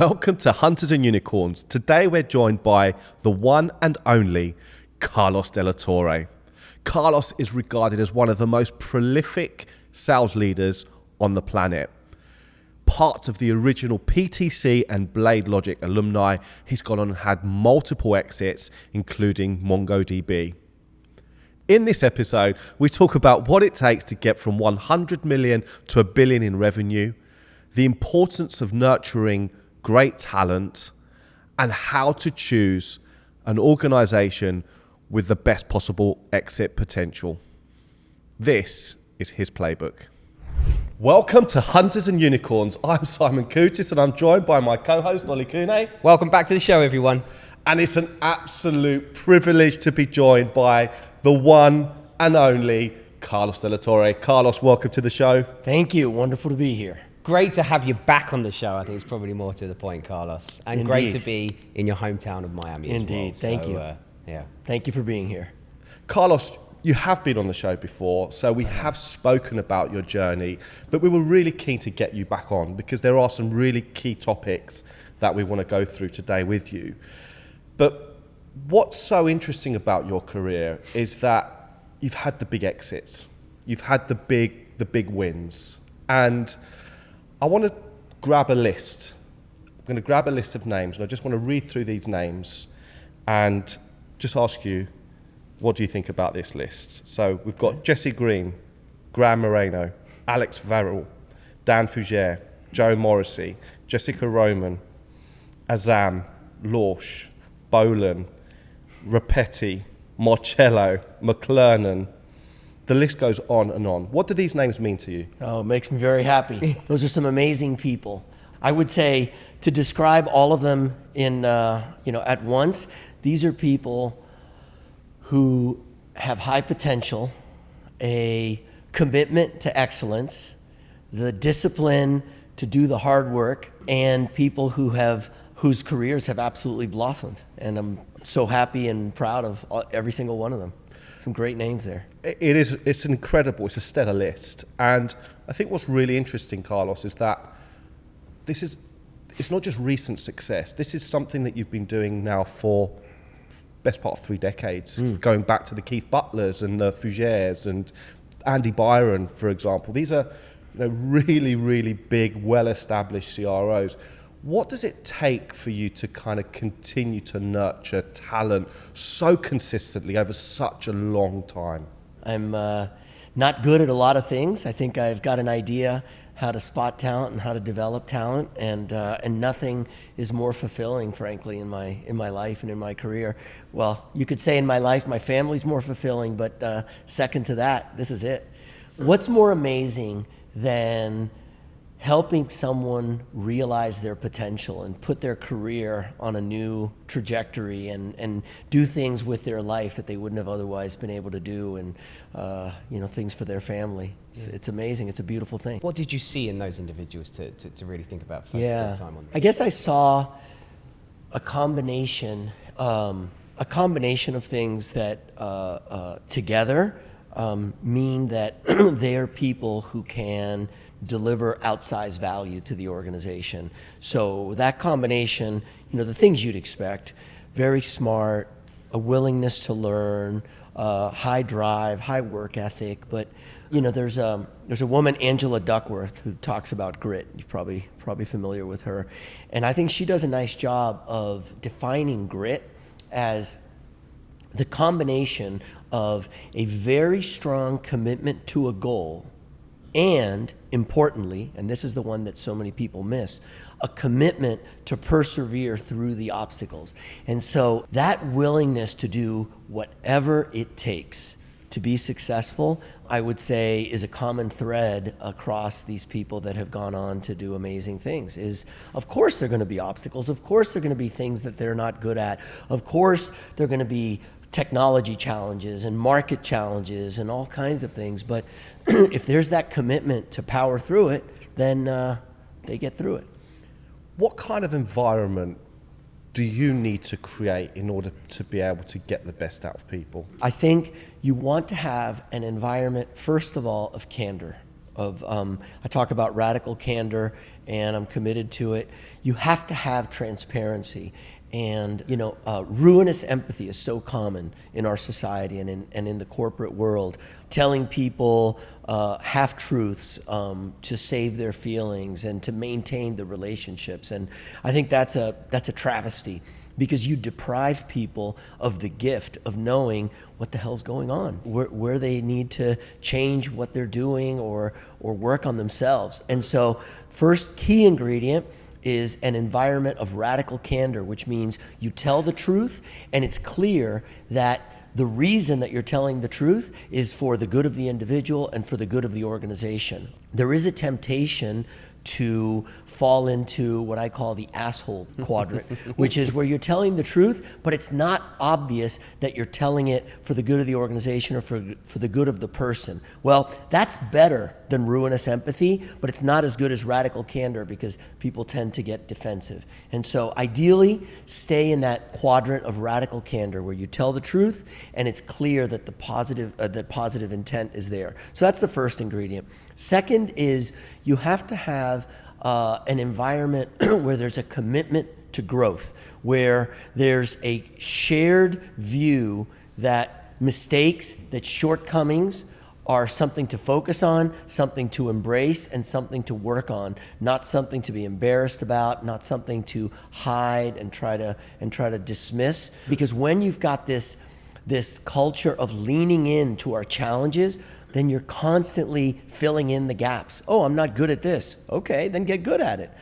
Welcome to Hunters and Unicorns. Today we're joined by the one and only Carlos Delatorre. Carlos is regarded as one of the most prolific sales leaders on the planet. Part of the original PTC and Blade Logic alumni, he's gone on and had multiple exits, including MongoDB. In this episode, we talk about what it takes to get from 100 million to $1 billion in revenue, the importance of nurturing great talent, and how to choose an organization with the best possible exit potential. This is his playbook. Welcome to Hunters and Unicorns. I'm Simon Koutis and I'm joined by my co-host, Ollie Kune. Welcome back to the show, everyone. And it's an absolute privilege to be joined by the one and only Carlos Delatorre. Carlos, welcome to the show. Thank you. Wonderful to be here. Great to have you back on the show. I think it's probably more to the point, Carlos. And Indeed. Great to be in your hometown of Miami Indeed. as well. Thank you. Yeah. Thank you for being here. Carlos, you have been on the show before, so we have spoken about your journey, but we were really keen to get you back on because there are some really key topics that we want to go through today with you. But what's so interesting about your career is that you've had the big exits, you've had the big wins, and I want to grab a list. I'm going to grab a list of names, and I just want to read through these names and just ask you, what do you think about this list? So we've got Jesse Green, Graham Moreno, Alex Varrell, Dan Fougere, Joe Morrissey, Jessica Roman, Azam, Lorsch, Bolan, Rapetti, Marcello, McClernand. The list goes on and on. What do these names mean to you? Oh, it makes me very happy. Those are some amazing people. I would say to describe all of them in, at once, these are people who have high potential, a commitment to excellence, the discipline to do the hard work, and people whose careers have absolutely blossomed. And I'm so happy and proud of every single one of them. Some great names there. It's incredible. It's a stellar list. And I think what's really interesting, Carlos, is that it's not just recent success. This is something that you've been doing now for best part of 3 decades, going back to the Keith Butlers and the Fougeres and Andy Byron, for example. These are really, really big, well-established CROs. What does it take for you to kind of continue to nurture talent so consistently over such a long time? I'm not good at a lot of things. I think I've got an idea how to spot talent and how to develop talent, and nothing is more fulfilling, frankly, in my life and in my career. Well, you could say in my life, my family's more fulfilling, but second to that, this is it. What's more amazing than helping someone realize their potential and put their career on a new trajectory and do things with their life that they wouldn't have otherwise been able to do, and things for their family. It's amazing. It's a beautiful thing. What did you see in those individuals to really think about focusing time on them? I guess I saw a combination of things that together mean that they are people who can deliver outsized value to the organization. So that combination, the things you'd expect: very smart, a willingness to learn, high drive, high work ethic. But there's a woman, Angela Duckworth, who talks about grit. You're probably familiar with her, and I think she does a nice job of defining grit as the combination of a very strong commitment to a goal, and importantly, and this is the one that so many people miss, a commitment to persevere through the obstacles. And so that willingness to do whatever it takes to be successful, I would say, is a common thread across these people that have gone on to do amazing things. Is, of course, there are going to be obstacles. Of course, there are going to be things that they're not good at. Of course, there are going to be technology challenges and market challenges and all kinds of things. But if there's that commitment to power through it, then they get through it. What kind of environment do you need to create in order to be able to get the best out of people? I think you want to have an environment, first of all, of candor, I talk about radical candor, and I'm committed to it. You have to have transparency. And, ruinous empathy is so common in our society and in the corporate world, telling people half-truths to save their feelings and to maintain the relationships. And I think that's a travesty, because you deprive people of the gift of knowing what the hell's going on, where they need to change what they're doing or work on themselves. And so first key ingredient is an environment of radical candor, which means you tell the truth and it's clear that the reason that you're telling the truth is for the good of the individual and for the good of the organization. There is a temptation to fall into what I call the asshole quadrant, which is where you're telling the truth, but it's not obvious that you're telling it for the good of the organization or for the good of the person. Well, that's better than ruinous empathy, but it's not as good as radical candor, because people tend to get defensive. And so ideally, stay in that quadrant of radical candor where you tell the truth and it's clear that the positive intent is there. So that's the first ingredient. Second is you have to have an environment where there's a commitment to growth, where there's a shared view that mistakes, that shortcomings are something to focus on, something to embrace, and something to work on, not something to be embarrassed about, not something to hide and try to dismiss. Because when you've got this culture of leaning into our challenges, then you're constantly filling in the gaps. Oh, I'm not good at this. Okay, then get good at it.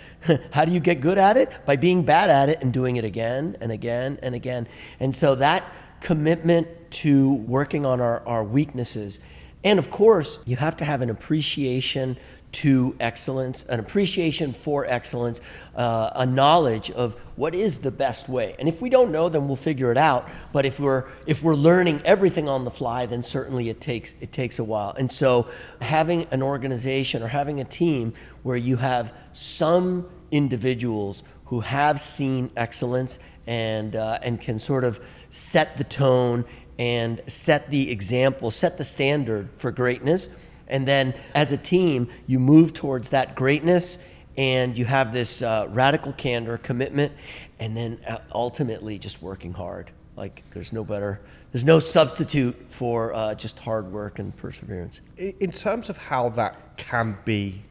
How do you get good at it? By being bad at it and doing it again and again and again. And so that commitment to working on our weaknesses. And of course, you have to have an appreciation to excellence, an appreciation for excellence, a knowledge of what is the best way. And if we don't know, then we'll figure it out. But if we're learning everything on the fly, then certainly it takes a while. And so having an organization or having a team where you have some individuals who have seen excellence and can sort of set the tone and set the example, set the standard for greatness. And then as a team, you move towards that greatness, and you have this radical candor, commitment, and then ultimately just working hard. Like there's no substitute for just hard work and perseverance. In terms of how that can be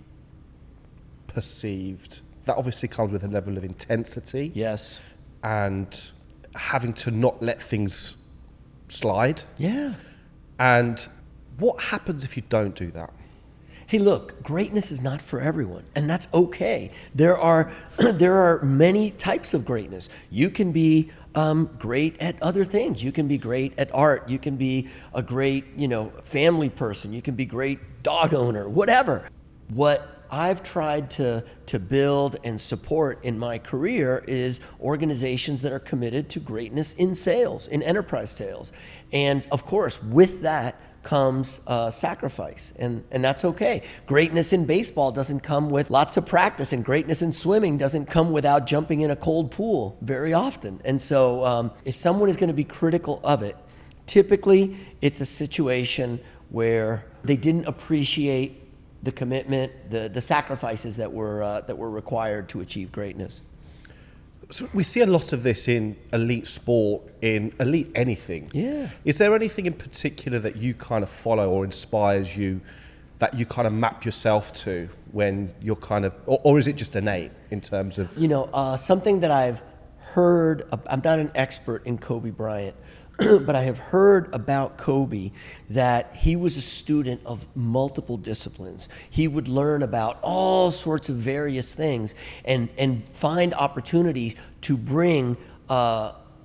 perceived, that obviously comes with a level of intensity. Yes. And having to not let things slide. Yeah. And what happens if you don't do that? Hey, look, greatness is not for everyone, and that's okay. There are many types of greatness. You can be great at other things. You can be great at art. You can be a great, family person. You can be great dog owner, whatever. What I've tried to build and support in my career is organizations that are committed to greatness in sales, in enterprise sales. And of course, with that comes sacrifice, and that's okay. Greatness in baseball doesn't come with lots of practice, and greatness in swimming doesn't come without jumping in a cold pool very often. And so if someone is going to be critical of it, typically it's a situation where they didn't appreciate the commitment, the sacrifices that were required to achieve greatness. So we see a lot of this in elite sport, in elite anything. Yeah. Is there anything in particular that you kind of follow or inspires you, that you kind of map yourself to when you're kind of, or is it just innate in terms of? Something that I've heard, I'm not an expert in Kobe Bryant, but I have heard about Kobe that he was a student of multiple disciplines. He would learn about all sorts of various things and find opportunities to bring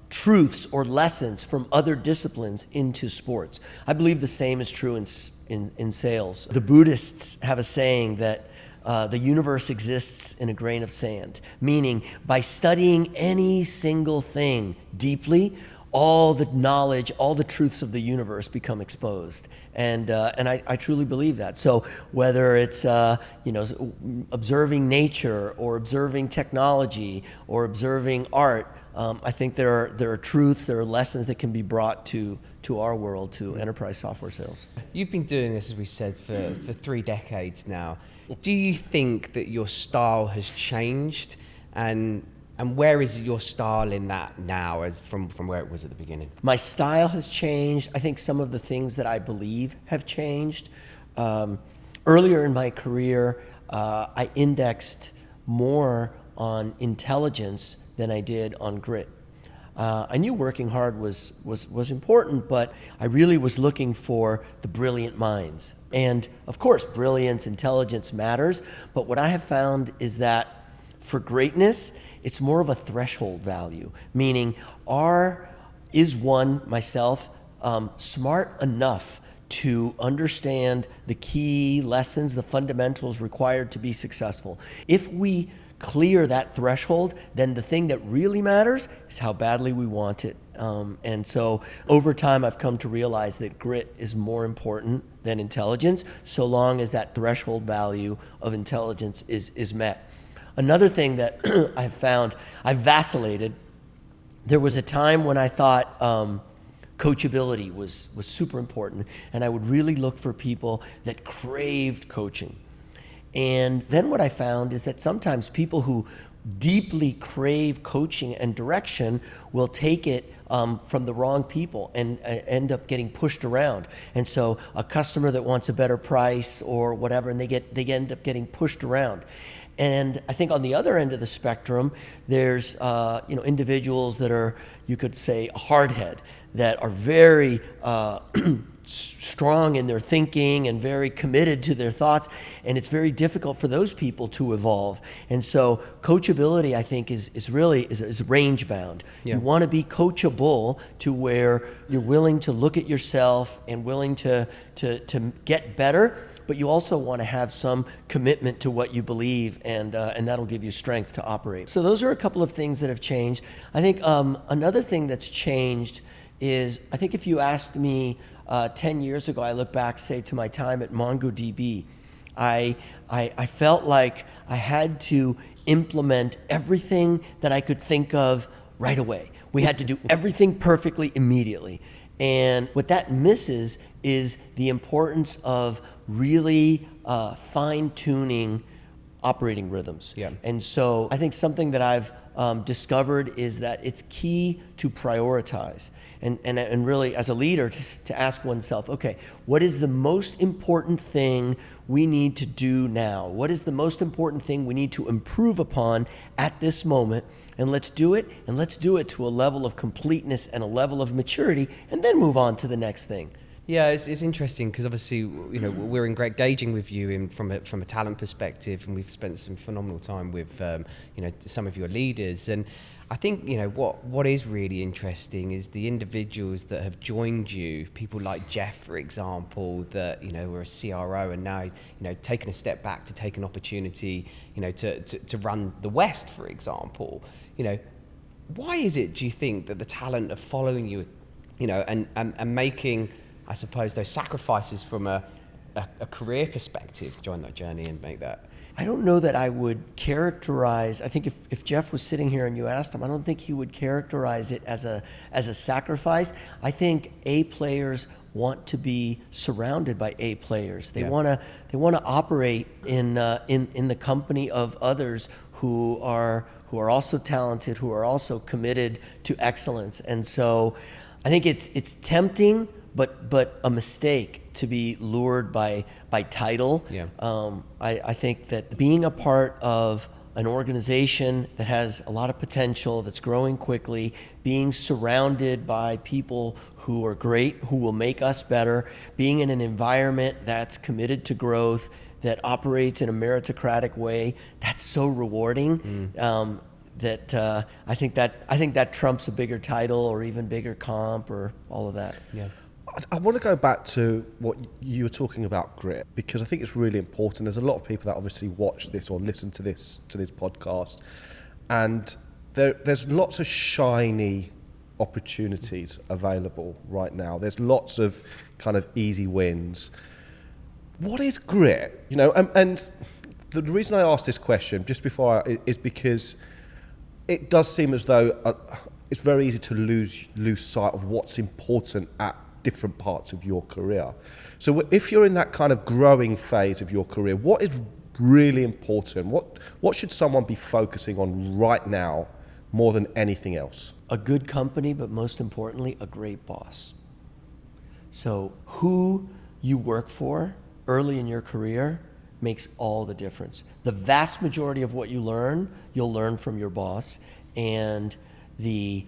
truths or lessons from other disciplines into sports. I believe the same is true in sales. The Buddhists have a saying that the universe exists in a grain of sand, meaning by studying any single thing deeply, all the knowledge, all the truths of the universe become exposed. And I truly believe that. So whether it's observing nature or observing technology or observing art, I think there are truths, there are lessons that can be brought to our world, to enterprise software sales. You've been doing this, as we said, for 3 decades now. Do you think that your style has changed, and where is your style in that now, as from where it was at the beginning? My style has changed. I think some of the things that I believe have changed. Earlier in my career, I indexed more on intelligence than I did on grit. I knew working hard was important, but I really was looking for the brilliant minds. And of course, brilliance, intelligence matters, but what I have found is that for greatness, it's more of a threshold value, meaning is one, myself, smart enough to understand the key lessons, the fundamentals required to be successful. If we clear that threshold, then the thing that really matters is how badly we want it. And so over time, I've come to realize that grit is more important than intelligence, so long as that threshold value of intelligence is met. Another thing that I've found, I've vacillated. There was a time when I thought coachability was super important, and I would really look for people that craved coaching. And then what I found is that sometimes people who deeply crave coaching and direction will take it from the wrong people and end up getting pushed around. And so a customer that wants a better price or whatever, and they end up getting pushed around. And I think on the other end of the spectrum, there's individuals that are, you could say, a hardhead, that are very strong in their thinking and very committed to their thoughts, and it's very difficult for those people to evolve. And so coachability, I think, is really range bound. Yeah. You want to be coachable to where you're willing to look at yourself and willing to get better, but you also want to have some commitment to what you believe, and that'll give you strength to operate. So those are a couple of things that have changed. I think another thing that's changed is, I think if you asked me 10 years ago, I look back, say, to my time at MongoDB, I felt like I had to implement everything that I could think of right away. We had to do everything perfectly immediately. And what that misses is the importance of really fine-tuning operating rhythms. Yeah. And so I think something that I've discovered is that it's key to prioritize. And really, as a leader, to ask oneself, okay, what is the most important thing we need to do now? What is the most important thing we need to improve upon at this moment? And let's do it, and let's do it to a level of completeness and a level of maturity, and then move on to the next thing. Yeah, it's interesting because obviously, we're engaging with you from a talent perspective, and we've spent some phenomenal time with some of your leaders. And I think what is really interesting is the individuals that have joined you. People like Jeff, for example, that were a CRO and now taking a step back to take an opportunity to run the West, for example. Why is it, do you think, that the talent are following you, and making, I suppose, those sacrifices from a career perspective, join that journey and make that? I don't know that I would characterize, I think if Jeff was sitting here and you asked him, I don't think he would characterize it as a sacrifice. I think A players want to be surrounded by A players. They want to operate in the company of others who are also talented, who are also committed to excellence. And so I think it's tempting, but a mistake to be lured by title. Yeah. I think that being a part of an organization that has a lot of potential, that's growing quickly, being surrounded by people who are great, who will make us better, being in an environment that's committed to growth, that operates in a meritocratic way, that's so rewarding. That I think that trumps a bigger title or even bigger comp or all of that. Yeah. I want to go back to what you were talking about, grit, because I think it's really important. There's a lot of people that obviously watch this or listen to this podcast, and there's lots of shiny opportunities available right now. There's lots of kind of easy wins. What is grit? And the reason I asked this question just before is because it does seem as though it's very easy to lose sight of what's important at different parts of your career. So if you're in that kind of growing phase of your career, what is really important? What should someone be focusing on right now more than anything else? A good company, but most importantly, a great boss. So who you work for early in your career makes all the difference. The vast majority of what you'll learn from your boss, and the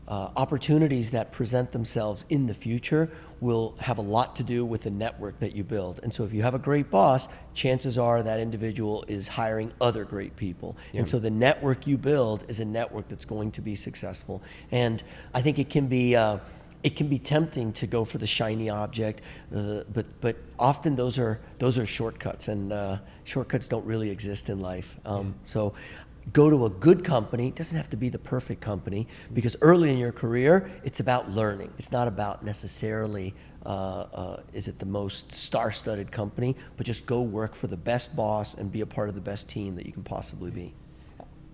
opportunities that present themselves in the future will have a lot to do with the network that you build. And so if you have a great boss, chances are that individual is hiring other great people. Yeah. And so the network you build is a network that's going to be successful. And I think it can be tempting to go for the shiny object, but often those are shortcuts, and shortcuts don't really exist in life. So go to a good company. It doesn't have to be the perfect company, because early in your career, it's about learning. It's not about necessarily, is it the most star-studded company, but just go work for the best boss and be a part of the best team that you can possibly be.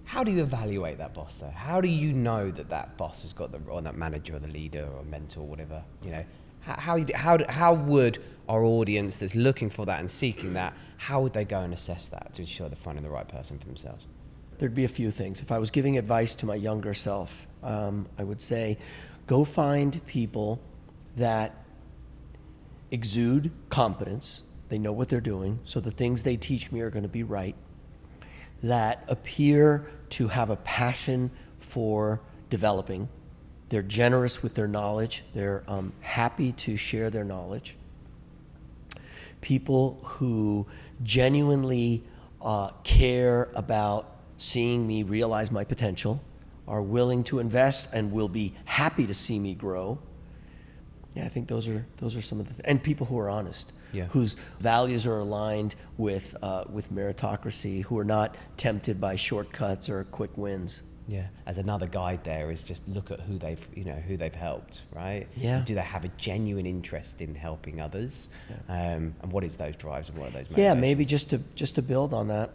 How do you evaluate that boss, though? How do you know that boss has got or that manager or the leader or mentor or whatever, how would our audience that's looking for that and seeking that, how would they go and assess that to ensure they're finding the right person for themselves? There'd be a few things. If I was giving advice to my younger self, I would say, go find people that exude competence. They know what they're doing, so the things they teach me are going to be right. That appear to have a passion for developing. They're generous with their knowledge. They're happy to share their knowledge. People who genuinely care about seeing me realize my potential, are willing to invest, and will be happy to see me grow. Yeah, I think those are some of the and people who are honest, whose values are aligned with meritocracy, who are not tempted by shortcuts or quick wins. Yeah, as another guide there is just look at who they've helped, right? Yeah. Do they have a genuine interest in helping others? Yeah. And what is those drives and what are those motivations? Yeah, maybe just to build on that,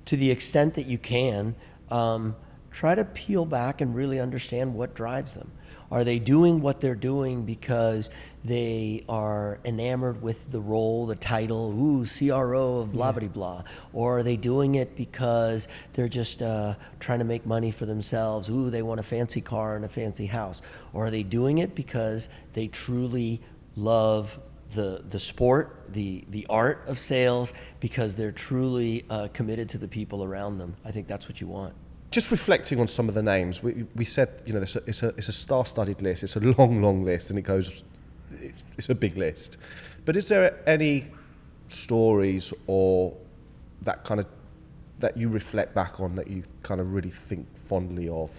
to the extent that you can, try to peel back and really understand what drives them. Are they doing what they're doing because they are enamored with the role, the title, CRO of blah, blah, blah? Or are they doing it because they're just trying to make money for themselves? They want a fancy car and a fancy house. Or are they doing it because they truly love the sport, the art of sales, because they're truly committed to the people around them? I think that's what you want. Just reflecting on some of the names, we said, it's a star-studded list. It's a long list, and it's a big list. But is there any stories or that you reflect back on that you kind of really think fondly of?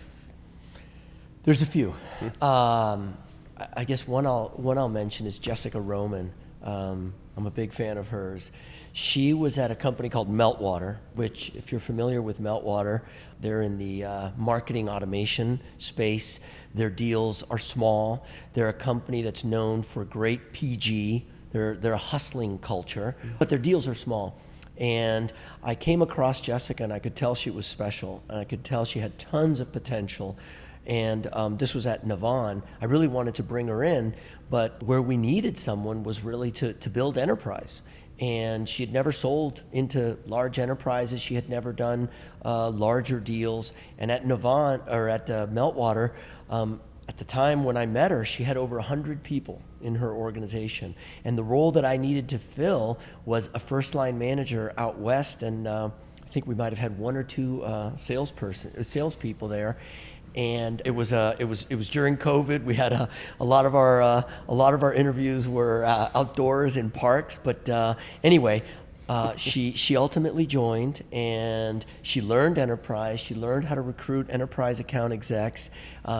There's a few. I guess one I'll mention is Jessica Roman. I'm a big fan of hers. She was at a company called Meltwater, which, if you're familiar with Meltwater, they're in the marketing automation space. Their deals are small. They're a company that's known for great PG. They're a hustling culture, but their deals are small. And I came across Jessica, and I could tell she was special, and I could tell she had tons of potential. And this was at Navan. I really wanted to bring her in, but where we needed someone was really to build enterprise. And she had never sold into large enterprises. She had never done larger deals. And at Navan, or at Meltwater, at the time when I met her, she had over 100 people in her organization. And the role that I needed to fill was a first-line manager out west. And I think we might have had one or two salespeople there. And it was during COVID. We had a lot of our interviews were outdoors in parks. But anyway, she ultimately joined, and she learned enterprise. She learned how to recruit enterprise account execs.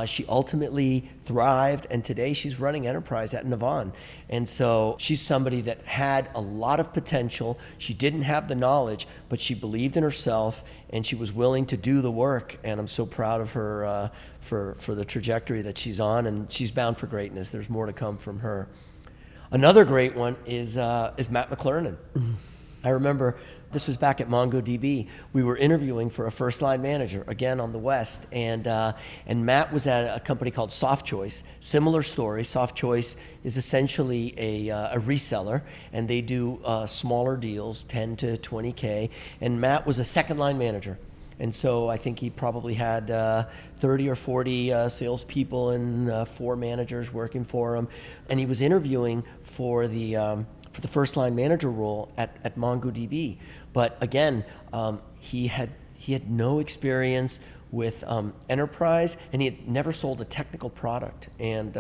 She ultimately thrived, and today she's running enterprise at Navan. And so she's somebody that had a lot of potential. She didn't have the knowledge, but she believed in herself, and she was willing to do the work. And I'm so proud of her for the trajectory that she's on, and she's bound for greatness. There's more to come from her. Another great one is Matt McClernand. I remember this was back at MongoDB. We were interviewing for a first-line manager, again on the West, and Matt was at a company called SoftChoice. Similar story. SoftChoice is essentially a reseller, and they do smaller deals, 10 to 20K, and Matt was a second-line manager. And so I think he probably had 30 or 40 salespeople and 4 managers working for him. And he was interviewing for the first-line manager role at MongoDB. But again, he had no experience with enterprise, and he had never sold a technical product. And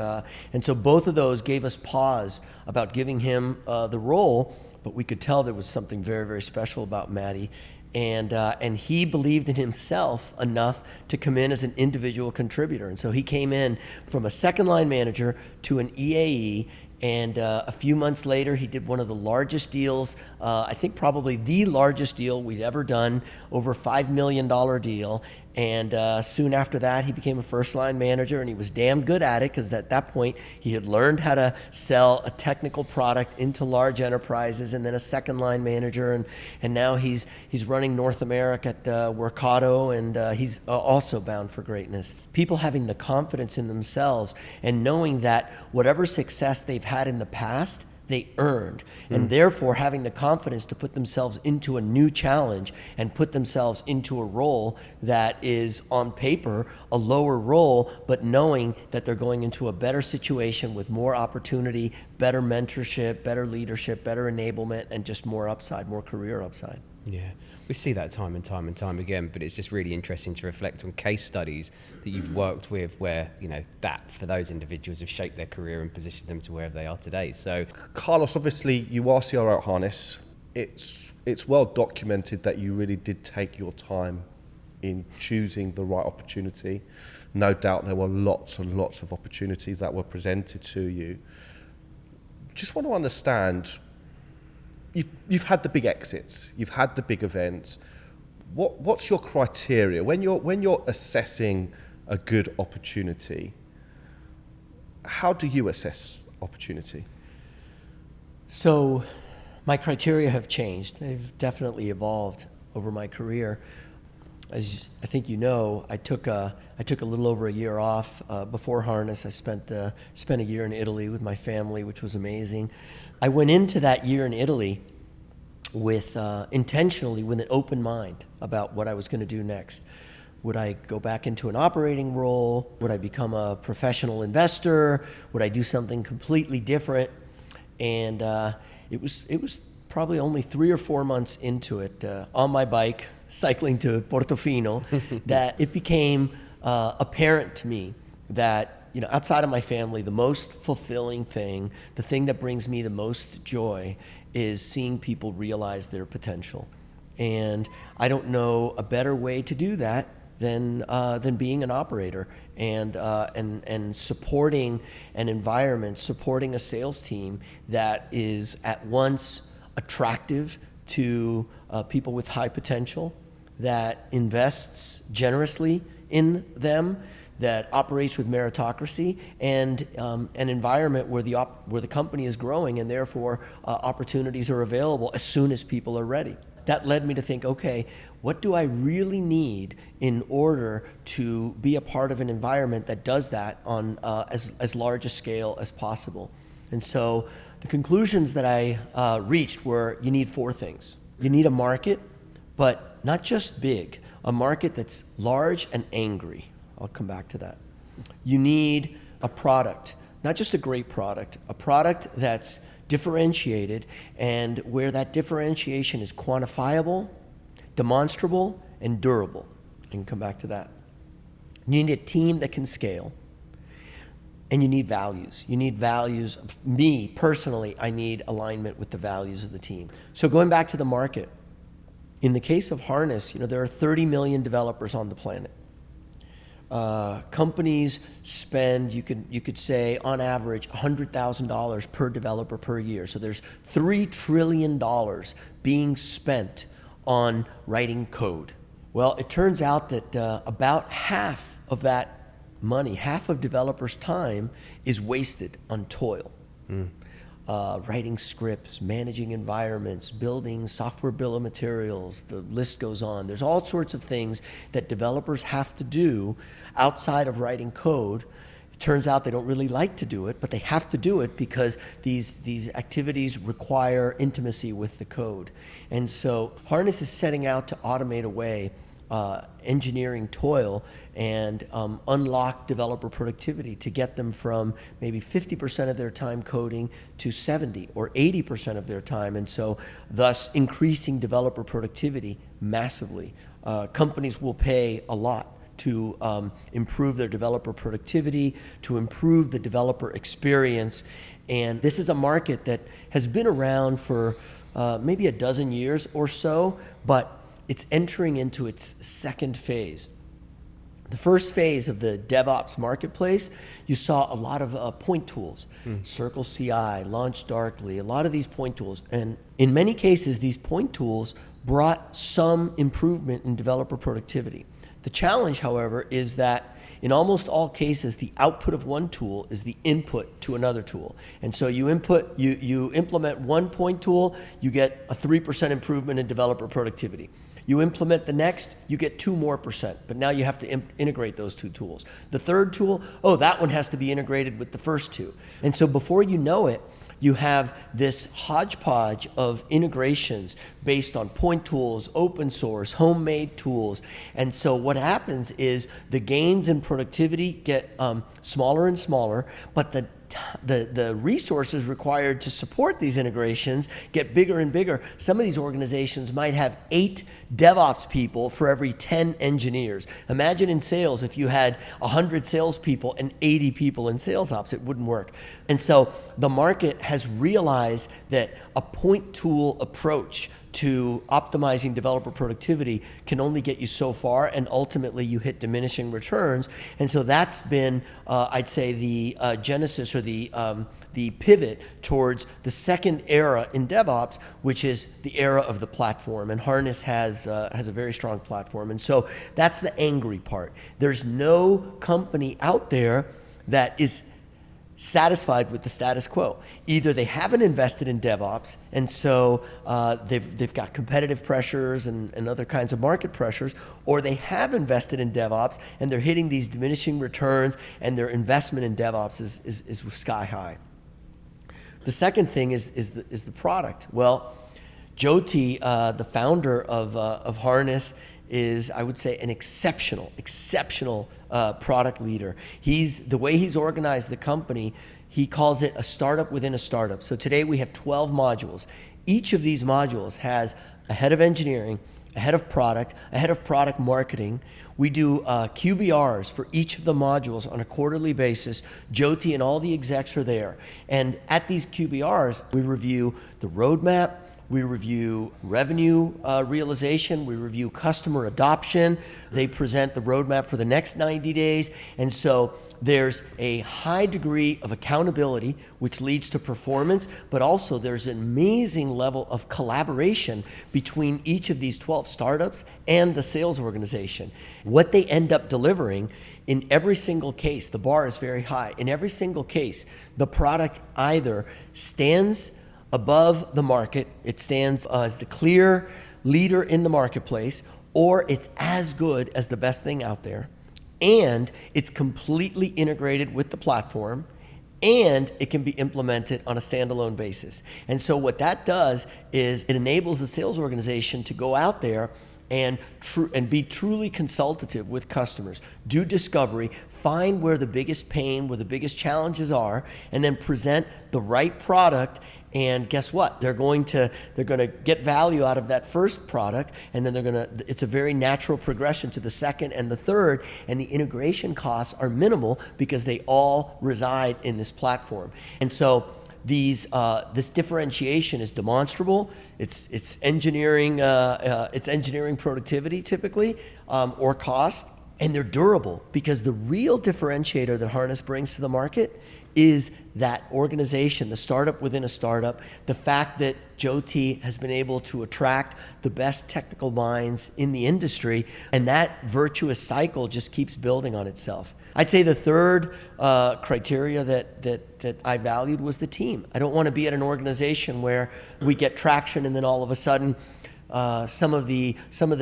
so both of those gave us pause about giving him the role, but we could tell there was something very, very special about Matty. And he believed in himself enough to come in as an individual contributor. And so he came in from a second-line manager to an EAE, and a few months later, he did one of the largest deals, I think probably the largest deal we'd ever done, over $5 million deal. And soon after that, he became a first-line manager, and he was damn good at it because at that point, he had learned how to sell a technical product into large enterprises, and then a second-line manager, and now he's running North America at Workato, and he's also bound for greatness. People having the confidence in themselves and knowing that whatever success they've had in the past, they earned, and therefore having the confidence to put themselves into a new challenge and put themselves into a role that is on paper a lower role, but knowing that they're going into a better situation with more opportunity, better mentorship, better leadership, better enablement, and just more upside, more career upside. Yeah, we see that time and time again, but it's just really interesting to reflect on case studies that you've worked with where, that for those individuals have shaped their career and positioned them to wherever they are today. So, Carlos, obviously you are CRO at Harness. It's well documented that you really did take your time in choosing the right opportunity. No doubt there were lots and lots of opportunities that were presented to you. Just want to understand, You've had the big exits, you've had the big events. What's your criteria when you're assessing a good opportunity? How do you assess opportunity? So, my criteria have changed. They've definitely evolved over my career. As I think you know, I took a little over a year off before Harness. I spent a year in Italy with my family, which was amazing. I went into that year in Italy with intentionally with an open mind about what I was going to do next. Would I go back into an operating role? Would I become a professional investor? Would I do something completely different? And it was probably only 3 or 4 months into it, on my bike, cycling to Portofino, that it became apparent to me that, outside of my family, the most fulfilling thing, the thing that brings me the most joy, is seeing people realize their potential. And I don't know a better way to do that than being an operator and supporting an environment, supporting a sales team that is at once attractive to people with high potential, that invests generously in them, that operates with meritocracy, and an environment where the company is growing, and therefore opportunities are available as soon as people are ready. That led me to think, okay, what do I really need in order to be a part of an environment that does that on as large a scale as possible? And so the conclusions that I reached were, you need 4 things. You need a market, but not just big, a market that's large and angry. I'll come back to that. You need a product, not just a great product, a product that's differentiated and where that differentiation is quantifiable, demonstrable, and durable. I can come back to that. You need a team that can scale. And you need values. You need values. Me, personally, I need alignment with the values of the team. So going back to the market, in the case of Harness, there are 30 million developers on the planet. Companies spend, you could say, on average, $100,000 per developer per year. So there's $3 trillion being spent on writing code. Well, it turns out that about half of that money, half of developers' time, is wasted on toil. writing scripts, managing environments, building software bill of materials, the list goes on. There's all sorts of things that developers have to do outside of writing code. It turns out they don't really like to do it, but they have to do it because these activities require intimacy with the code. And so Harness is setting out to automate away engineering toil and unlock developer productivity to get them from maybe 50% of their time coding to 70 or 80% of their time, and so thus increasing developer productivity massively. Companies will pay a lot to improve their developer productivity, to improve the developer experience. And this is a market that has been around for maybe a dozen years or so, but it's entering into its second phase. The first phase of the DevOps marketplace, you saw a lot of point tools, Circle CI, Launch Darkly, a lot of these point tools. And in many cases, these point tools brought some improvement in developer productivity. The challenge, however, is that in almost all cases, the output of one tool is the input to another tool. And so you implement one point tool, you get a 3% improvement in developer productivity. You implement the next, you get 2% more, but now you have to integrate those two tools. The third tool, that one has to be integrated with the first two. And so before you know it, you have this hodgepodge of integrations based on point tools, open source, homemade tools. And so what happens is the gains in productivity get smaller and smaller, but the resources required to support these integrations get bigger and bigger. Some of these organizations might have 8 DevOps people for every 10 engineers. Imagine in sales if you had 100 salespeople and 80 people in sales ops, it wouldn't work. And so the market has realized that a point tool approach to optimizing developer productivity can only get you so far, and ultimately you hit diminishing returns. And so that's been, I'd say, the genesis or the pivot towards the second era in DevOps, which is the era of the platform. And Harness has a very strong platform. And so that's the angry part. There's no company out there that is satisfied with the status quo. Either they haven't invested in DevOps, and so they've got competitive pressures and other kinds of market pressures, or they have invested in DevOps and they're hitting these diminishing returns, and their investment in DevOps is sky high. The second thing is the product. Well, Jyoti, the founder of Harness, is, I would say, an exceptional product leader. The way he's organized the company, he calls it a startup within a startup. So today we have 12 modules. Each of these modules has a head of engineering, a head of product, a head of product marketing. We do QBRs for each of the modules on a quarterly basis. Jyoti and all the execs are there. And at these QBRs, we review the roadmap, we review revenue realization, we review customer adoption. They present the roadmap for the next 90 days. And so there's a high degree of accountability, which leads to performance, but also there's an amazing level of collaboration between each of these 12 startups and the sales organization. What they end up delivering, in every single case, the bar is very high. In every single case, the product either stands above the market, it stands as the clear leader in the marketplace, or it's as good as the best thing out there, and it's completely integrated with the platform, and it can be implemented on a standalone basis. And so what that does is it enables the sales organization to go out there and be truly consultative with customers, do discovery, find where the biggest pain, where the biggest challenges are, and then present the right product. And guess what? They're going to get value out of that first product, and then it's a very natural progression to the second and the third, and the integration costs are minimal because they all reside in this platform. And so this differentiation is demonstrable. It's engineering productivity typically, or cost, and they're durable because the real differentiator that Harness brings to the market is that organization, the startup within a startup, the fact that Jyoti has been able to attract the best technical minds in the industry, and that virtuous cycle just keeps building on itself. I'd say the third criteria that I valued was the team. I don't want to be at an organization where we get traction and then all of a sudden some of the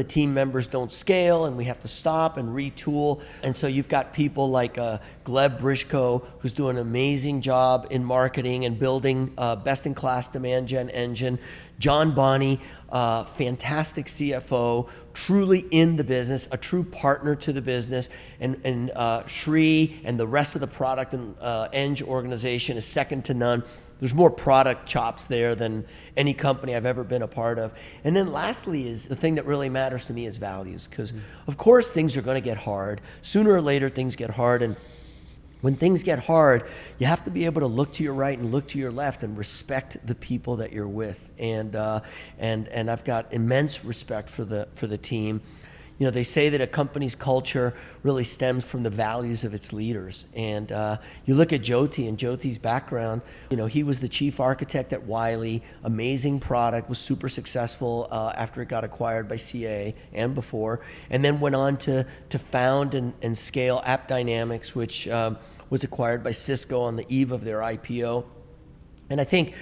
team members don't scale and we have to stop and retool. And so you've got people like Gleb Brishko, who's doing an amazing job in marketing and building best-in-class demand gen engine. John Bonney, fantastic CFO, truly in the business, a true partner to the business. And Shri and the rest of the product and Eng organization is second to none. There's more product chops there than any company I've ever been a part of. And then lastly is the thing that really matters to me is values, because of course things are going to get hard. Sooner or later things get hard, and when things get hard, you have to be able to look to your right and look to your left and respect the people that you're with. And I've got immense respect for the team. You know, they say that a company's culture really stems from the values of its leaders. And you look at Jyoti and Jyoti's background. You know, he was the chief architect at Wiley, amazing product, was super successful after it got acquired by CA and before, and then went on to found and scale AppDynamics, which was acquired by Cisco on the eve of their IPO. And I think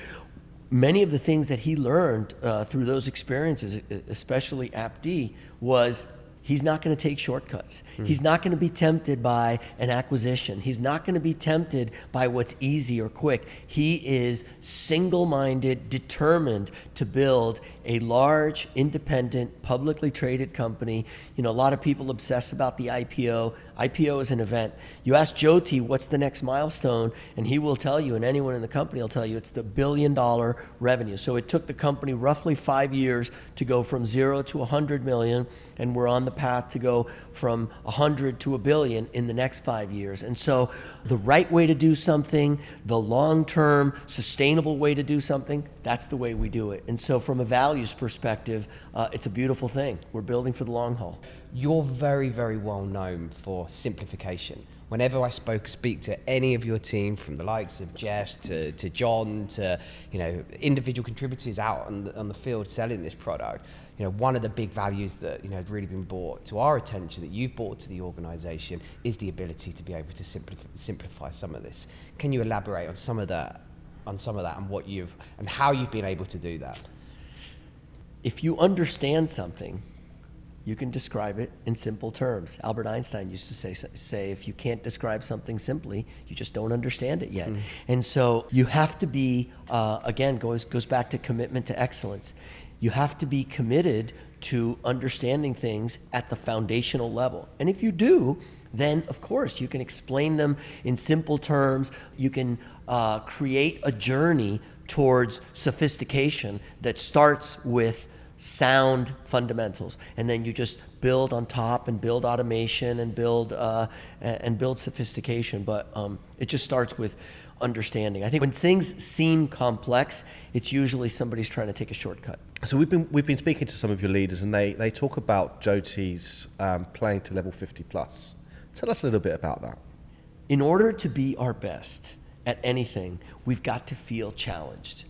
many of the things that he learned through those experiences, especially AppD, was he's not going to take shortcuts. He's not going to be tempted by an acquisition. He's not going to be tempted by what's easy or quick. He is single-minded, determined to build a large, independent, publicly traded company. You know, a lot of people obsess about the IPO. IPO is an event. You ask Jyoti, what's the next milestone? And he will tell you, and anyone in the company will tell you, it's the $1 billion revenue. So it took the company roughly 5 years to go from 0 to 100 million, and we're on the path to go from 100 to 1 billion in the next 5 years. And so the right way to do something, the long-term sustainable way to do something, that's the way we do it. And so from a values perspective, it's a beautiful thing. We're building for the long haul. You're very, very well known for simplification. Whenever I speak to any of your team, from the likes of Jeff to John to, you know, individual contributors out on the field selling this product, you know, one of the big values that, you know, has really been brought to our attention, that you've brought to the organization, is the ability to be able to simplify some of this. Can you elaborate on some of that and what and how you've been able to do that? If you understand something, you can describe it in simple terms. Albert Einstein used to say, if you can't describe something simply, you just don't understand it yet. And so you have to be, again, goes back to commitment to excellence. You have to be committed to understanding things at the foundational level. And if you do, then of course you can explain them in simple terms. You can create a journey towards sophistication that starts with sound fundamentals, and then you just build on top and build automation and build sophistication. But it just starts with understanding. I think when things seem complex, it's usually somebody's trying to take a shortcut. So we've been speaking to some of your leaders, and they talk about Jyoti's playing to level 50 plus. Tell us a little bit about that. In order to be our best at anything, we've got to feel challenged.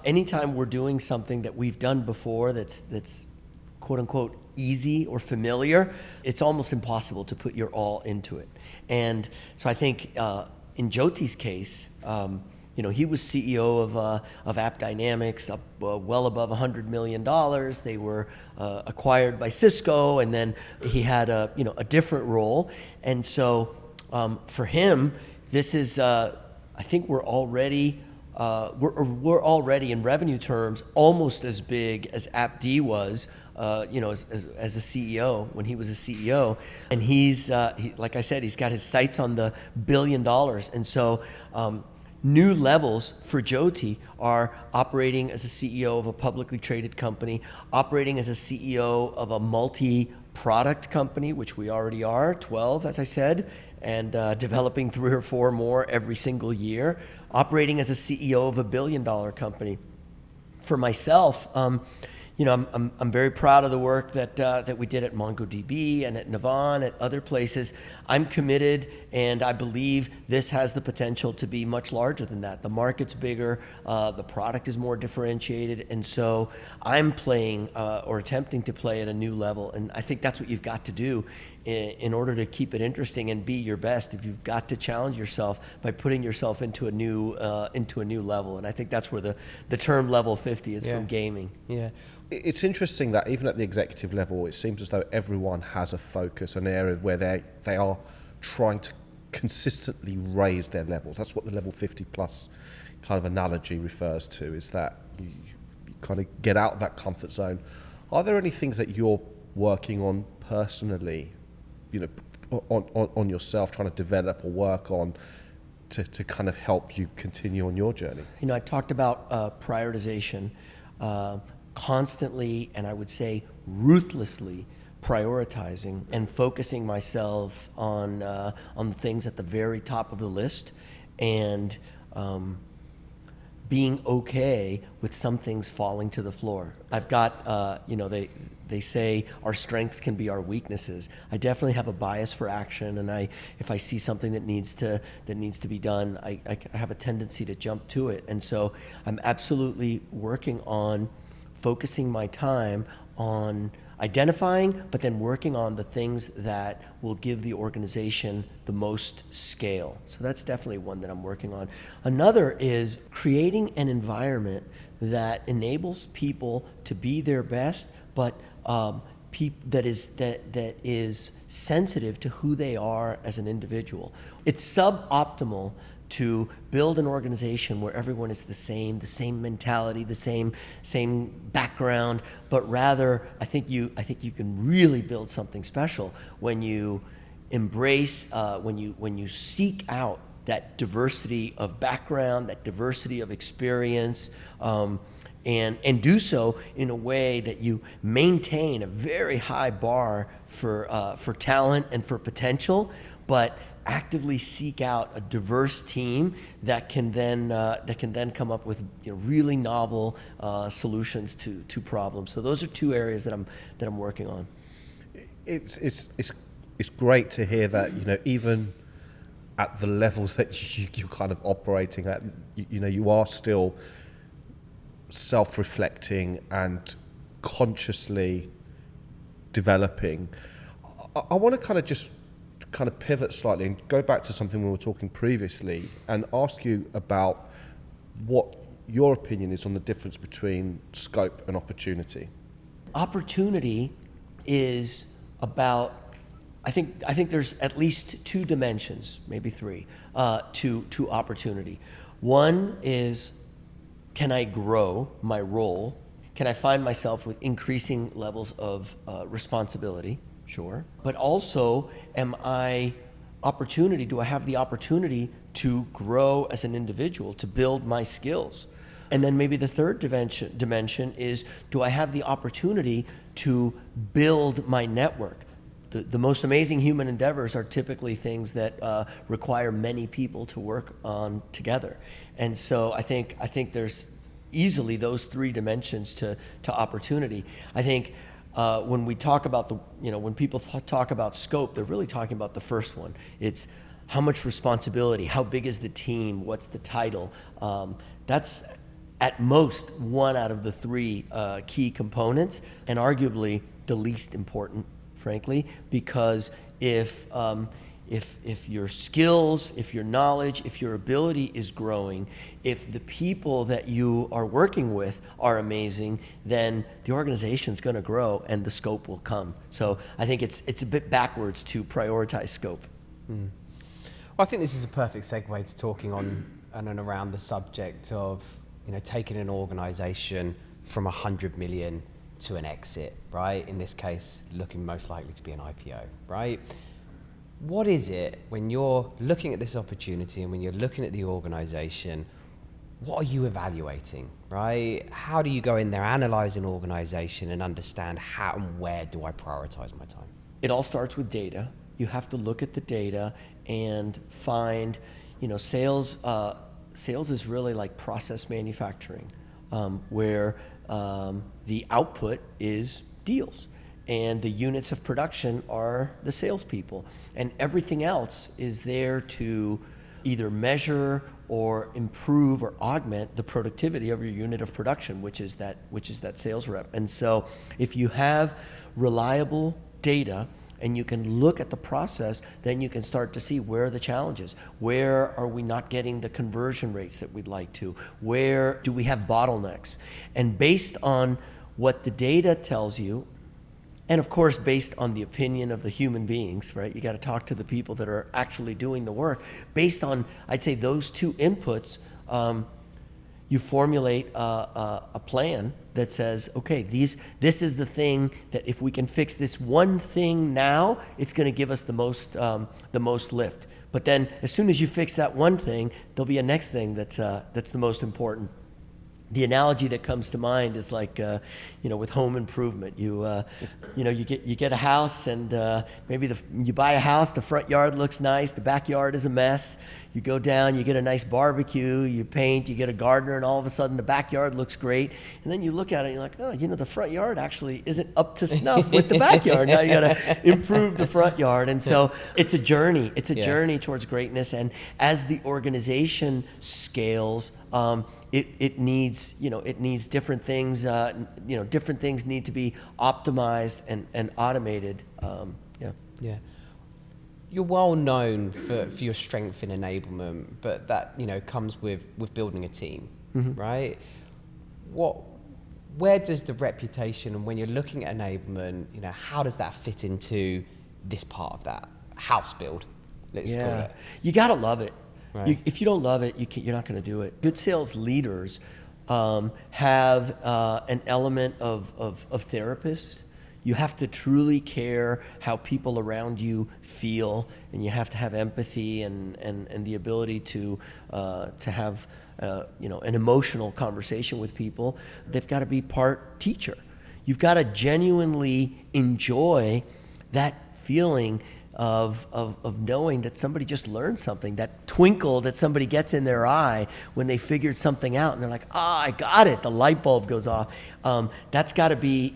Anytime we're doing something that we've done before that's quote unquote easy or familiar, it's almost impossible to put your all into it. And so I think in Jyoti's case, you know, he was CEO of AppDynamics, up well above $100 million. They were acquired by Cisco, and then he had a different role. And so for him, this is I think we're already in revenue terms almost as big as AppD was, as a CEO when he was a CEO. And he's, like I said, he's got his sights on the $1 billion. And so new levels for Jyoti are operating as a CEO of a publicly traded company, operating as a CEO of a multi-product company, which we already are, 12, as I said, and developing 3 or 4 more every single year, operating as a CEO of a $1 billion company. For myself, I'm very proud of the work that we did at MongoDB and at Navan, at other places. I'm committed, and I believe this has the potential to be much larger than that. The market's bigger, the product is more differentiated, and so I'm playing or attempting to play at a new level. And I think that's what you've got to do in order to keep it interesting and be your best. If you've got to challenge yourself by putting yourself into a new level, and I think that's where the term level 50 is from gaming. Yeah. It's interesting that even at the executive level, it seems as though everyone has a focus, an area where they are trying to consistently raise their levels. That's what the level 50 plus kind of analogy refers to, is that you kind of get out of that comfort zone. Are there any things that you're working on personally, on yourself, trying to develop or work on to kind of help you continue on your journey? I talked about prioritization. Constantly, and I would say ruthlessly, prioritizing and focusing myself on the things at the very top of the list, and being okay with some things falling to the floor. I've got, they say our strengths can be our weaknesses. I definitely have a bias for action, and if I see something that needs to be done, I have a tendency to jump to it. And so I'm absolutely working on focusing my time on identifying, but then working on the things that will give the organization the most scale. So that's definitely one that I'm working on. Another is creating an environment that enables people to be their best, but that is sensitive to who they are as an individual. It's suboptimal to build an organization where everyone is the same mentality, the same background, but rather I think you can really build something special when you embrace, when you seek out that diversity of background, that diversity of experience, and do so in a way that you maintain a very high bar for talent and for potential, but actively seek out a diverse team that can then come up with really novel solutions to problems. So those are two areas that I'm working on. It's great to hear that even at the levels that you're kind of operating at, you are still self-reflecting and consciously developing. I want to kind of pivot slightly and go back to something we were talking previously and ask you about what your opinion is on the difference between scope and opportunity. Opportunity is about, I think there's at least two dimensions, maybe three, to opportunity. One is, can I grow my role? Can I find myself with increasing levels of responsibility? Sure. But also, do I have the opportunity to grow as an individual, to build my skills? And then maybe the third dimension is, do I have the opportunity to build my network? The most amazing human endeavors are typically things that require many people to work on together. And so I think there's easily those three dimensions to opportunity. I think when we talk about when people talk about scope, they're really talking about the first one. It's how much responsibility, how big is the team, what's the title. That's at most one out of the three key components, and arguably the least important, frankly, because if your skills, if your knowledge, if your ability is growing, if the people that you are working with are amazing, then the organization's going to grow and the scope will come. So I think it's a bit backwards to prioritize scope. Well, I think this is a perfect segue to talking on and around the subject of taking an organization from 100 million to an exit, right? In this case, looking most likely to be an IPO, right? What is it, when you're looking at this opportunity and when you're looking at the organization, what are you evaluating, right? How do you go in there, analyze an organization and understand how and where do I prioritize my time? It all starts with data. You have to look at the data and find, sales is really like process manufacturing, where the output is deals. And the units of production are the salespeople. And everything else is there to either measure or improve or augment the productivity of your unit of production, which is that sales rep. And so if you have reliable data and you can look at the process, then you can start to see where are the challenges. Where are we not getting the conversion rates that we'd like to? Where do we have bottlenecks? And based on what the data tells you, and of course, based on the opinion of the human beings, right? You got to talk to the people that are actually doing the work. Based on, I'd say, those two inputs, you formulate a plan that says, okay, this is the thing that if we can fix this one thing now, it's going to give us the most lift. But then, as soon as you fix that one thing, there'll be a next thing that's the most important. The analogy that comes to mind is like, with home improvement. You get a house, and maybe you buy a house. The front yard looks nice. The backyard is a mess. You go down, you get a nice barbecue. You paint. You get a gardener, and all of a sudden the backyard looks great. And then you look at it, and you're like, oh, the front yard actually isn't up to snuff with the backyard. Now you got to improve the front yard. And so it's a journey. It's a journey towards greatness. And as the organization scales, it needs different things. Different things need to be optimized and automated. Yeah. You're well known for your strength in enablement, but that comes with building a team, right? Where does the reputation, and when you're looking at enablement, how does that fit into this part of that house build? Let's call it. You gotta love it. Right. If you don't love it, you're not going to do it. Good sales leaders have an element of therapist. You have to truly care how people around you feel, and you have to have empathy and the ability to have an emotional conversation with people. They've got to be part teacher. You've got to genuinely enjoy that feeling of knowing that somebody just learned something, that twinkle that somebody gets in their eye when they figured something out and they're like, I got it, the light bulb goes off. That's got to be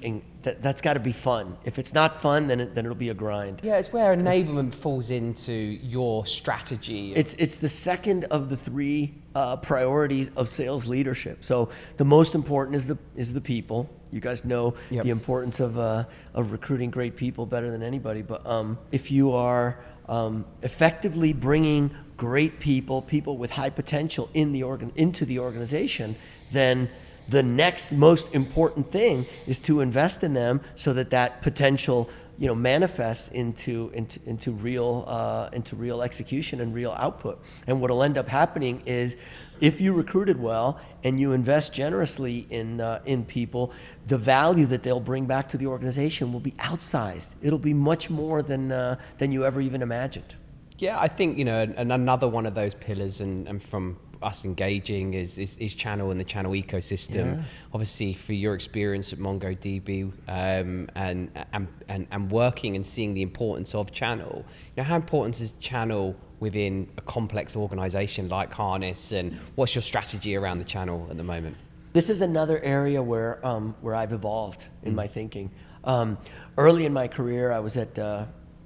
fun. If it's not fun, then it'll be a grind. Yeah, it's where enablement falls into your strategy. It's the second of the three priorities of sales leadership. So the most important is the people. You guys know the importance of recruiting great people better than anybody. But if you are effectively bringing great people with high potential into the organization, then the next most important thing is to invest in them so that potential manifests into real execution and real output. And what'll end up happening is, if you recruited well and you invest generously in people, the value that they'll bring back to the organization will be outsized. It'll be much more than you ever even imagined. Yeah, I think and another one of those pillars, and from us engaging is channel and the channel ecosystem. Yeah. Obviously, for your experience at MongoDB and working and seeing the importance of channel, how important is channel within a complex organization like Harness, and what's your strategy around the channel at the moment? This is another area where I've evolved in my thinking. Early in my career, I was at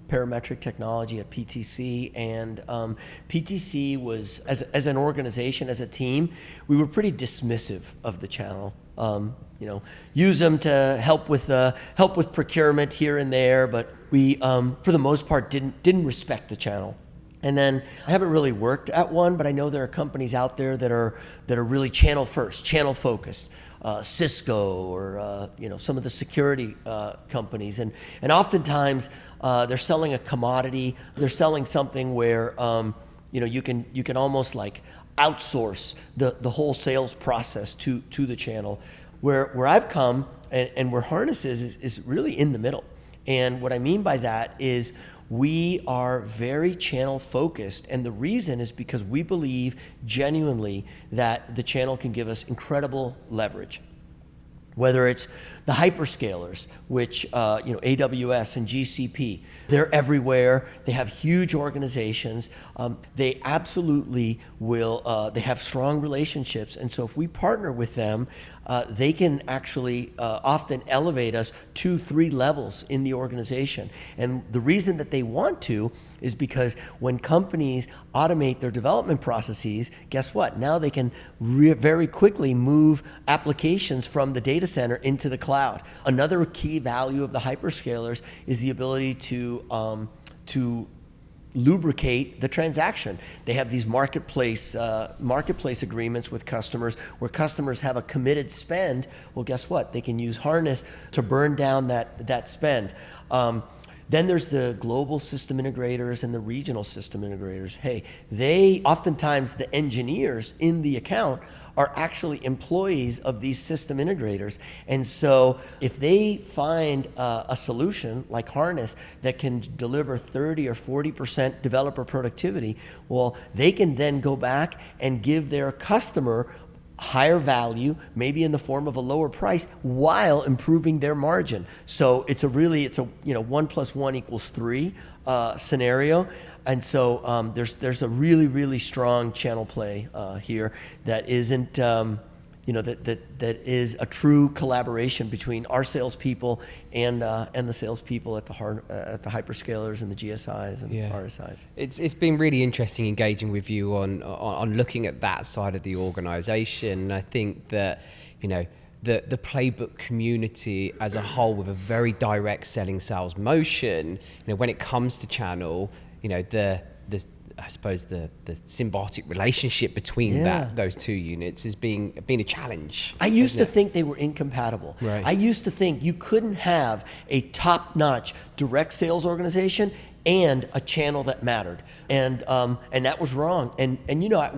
Parametric Technology at PTC, and PTC was, as an organization, as a team, we were pretty dismissive of the channel. Use them to help with procurement here and there, but we, for the most part, didn't respect the channel. And then I haven't really worked at one, but I know there are companies out there that are really channel first, channel focused. Cisco or some of the security companies, and oftentimes they're selling a commodity. They're selling something where you can almost like outsource the whole sales process to the channel. Where I've come and where Harness is really in the middle. And what I mean by that is, we are very channel focused, and the reason is because we believe genuinely that the channel can give us incredible leverage. Whether it's the hyperscalers, which AWS and GCP, they're everywhere. They have huge organizations. They absolutely will. They have strong relationships, and so if we partner with them, they can actually often elevate us 2-3 levels in the organization. And the reason that they want to is because when companies automate their development processes, guess what? Now they can very quickly move applications from the data center into the cloud. Another key value of the hyperscalers is the ability to lubricate the transaction. They have these marketplace agreements with customers where customers have a committed spend. Well, guess what? They can use Harness to burn down that spend. Then there's the global system integrators and the regional system integrators. Hey, they oftentimes, the engineers in the account are actually employees of these system integrators. And so if they find a solution like Harness that can deliver 30 or 40% developer productivity, well, they can then go back and give their customer higher value, maybe in the form of a lower price, while improving their margin. So it's a 1 + 1 = 3 scenario. And so there's a really strong channel play here that isn't that is a true collaboration between our salespeople and the salespeople at the hyperscalers and the GSIs and RSIs. It's been really interesting engaging with you on looking at that side of the organization. I think that the playbook community as a whole, with a very direct selling sales motion, when it comes to channel, I suppose the symbiotic relationship between those two units has been a challenge. I used to think they were incompatible. Right. I used to think you couldn't have a top-notch direct sales organization and a channel that mattered, and that was wrong. And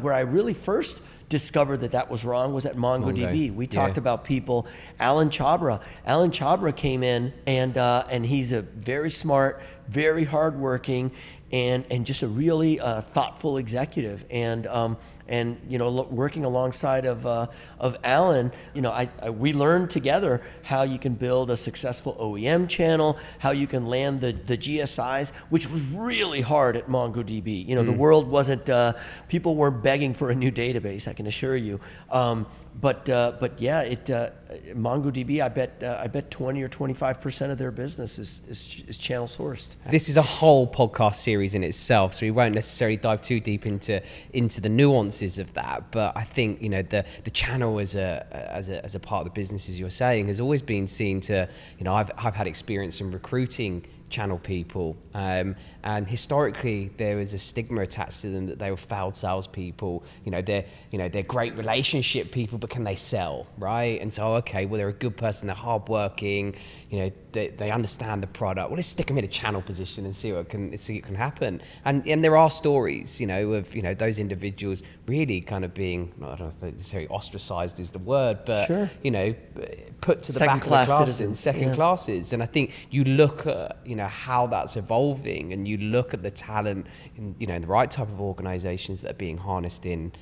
where I really first discovered that was wrong was at MongoDB. We talked about people. Alan Chabra. Alan Chabra came in, and he's a very smart, very hardworking, and just a really thoughtful executive. And working alongside of Alan, we learned together how you can build a successful OEM channel, how you can land the GSIs, which was really hard at MongoDB. The world wasn't, people weren't begging for a new database, I can assure you. MongoDB, I bet 20 or 25% of their business is channel sourced. This is a whole podcast series in itself, so we won't necessarily dive too deep into the nuances of that. But I think the channel as a part of the business, as you're saying, has always been seen to. I've had experience in recruiting channel people, and historically there was a stigma attached to them that they were failed salespeople. They're great relationship people, but can they sell, right? And so, okay, well, they're a good person, they're hardworking, they understand the product. Well, let's stick them in a channel position and see what can happen. And there are stories, of those individuals really kind of being, I don't know if necessarily ostracized is the word, but sure. Put to the back of the class in second classes. And I think you look at how that's evolving, and you look at the talent in the right type of organizations that are being harnessed in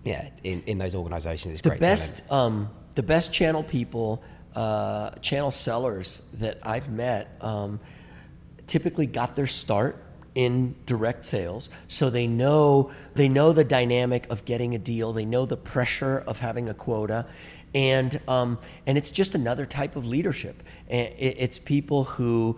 those organizations. It's great talent. The best channel people, channel sellers that I've met, typically got their start in direct sales, so they know the dynamic of getting a deal, they know the pressure of having a quota, and it's just another type of leadership. It's people who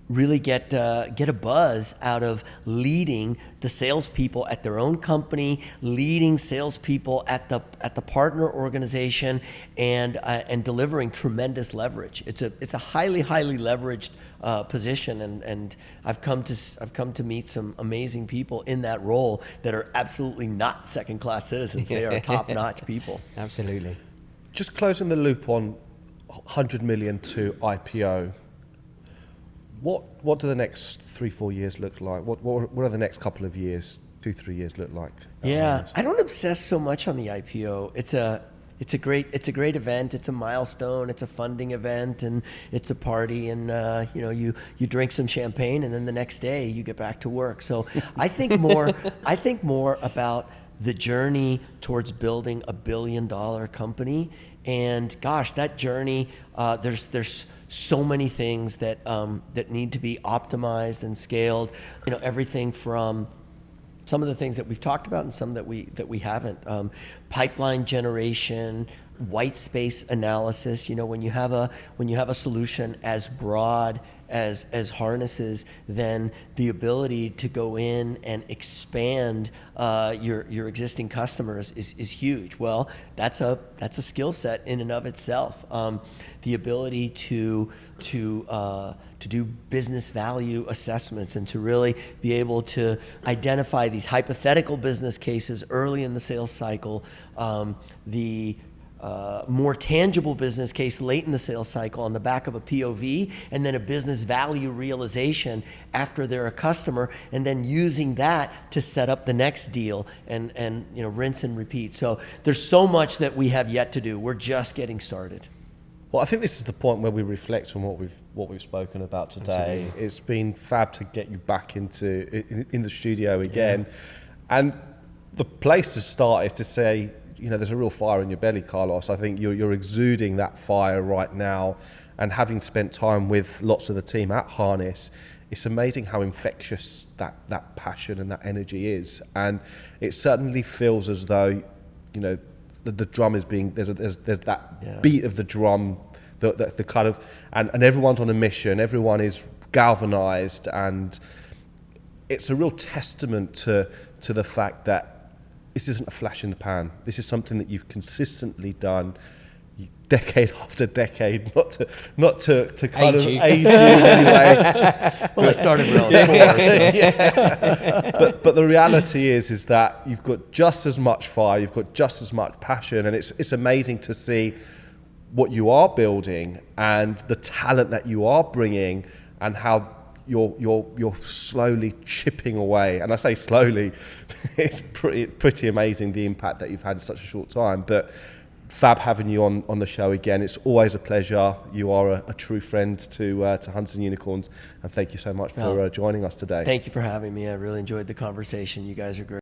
really get a buzz out of leading the salespeople at their own company, leading salespeople at the partner organization, and delivering tremendous leverage. It's a highly leveraged position, and I've come to meet some amazing people in that role that are absolutely not second-class citizens. They are top-notch people. Absolutely. Just closing the loop on 100 million to IPO. What do the next 3-4 years look like? What are the next couple of years, 2-3 years look like? Yeah, I don't obsess so much on the IPO. It's a great event. It's a milestone. It's a funding event, and it's a party. And you drink some champagne, and then the next day you get back to work. So I think more about the journey towards building $1 billion company, And gosh, that journey, there's so many things that that need to be optimized and scaled. You know, everything from some of the things that we've talked about and some that we haven't. Pipeline generation, white space analysis. You know, when you have a solution as broad as harnesses, then the ability to go in and expand your existing customers is huge. Well, that's a skill set in and of itself. The ability to do business value assessments and to really be able to identify these hypothetical business cases early in the sales cycle, the more tangible business case late in the sales cycle on the back of a POV, and then a business value realization after they're a customer, and then using that to set up the next deal and you know, rinse and repeat. So there's so much that we have yet to do. We're just getting started. Well, I think this is the point where we reflect on what we've spoken about today. Absolutely. It's been fab to get you back in the studio again, and the place to start is to say, you know, there's a real fire in your belly, Carlos. I think you're exuding that fire right now, and having spent time with lots of the team at Harness, it's amazing how infectious that passion and that energy is. And it certainly feels as though, you know, the drum is being, there's that beat of the drum, the kind of, and everyone's on a mission, everyone is galvanized, and it's a real testament to the fact that this isn't a flash in the pan. This is something that you've consistently done decade after decade, not to kind of age you anyway. Well, I started when I was 4. So. But the reality is that you've got just as much fire, you've got just as much passion, and it's amazing to see what you are building and the talent that you are bringing, and how you're slowly chipping away. And I say slowly, it's pretty amazing the impact that you've had in such a short time. But fab having you on the show again. It's always a pleasure. You are a true friend to Hunters and Unicorns, and thank you so much for joining us today. Thank you for having me. I really enjoyed the conversation. You guys are great.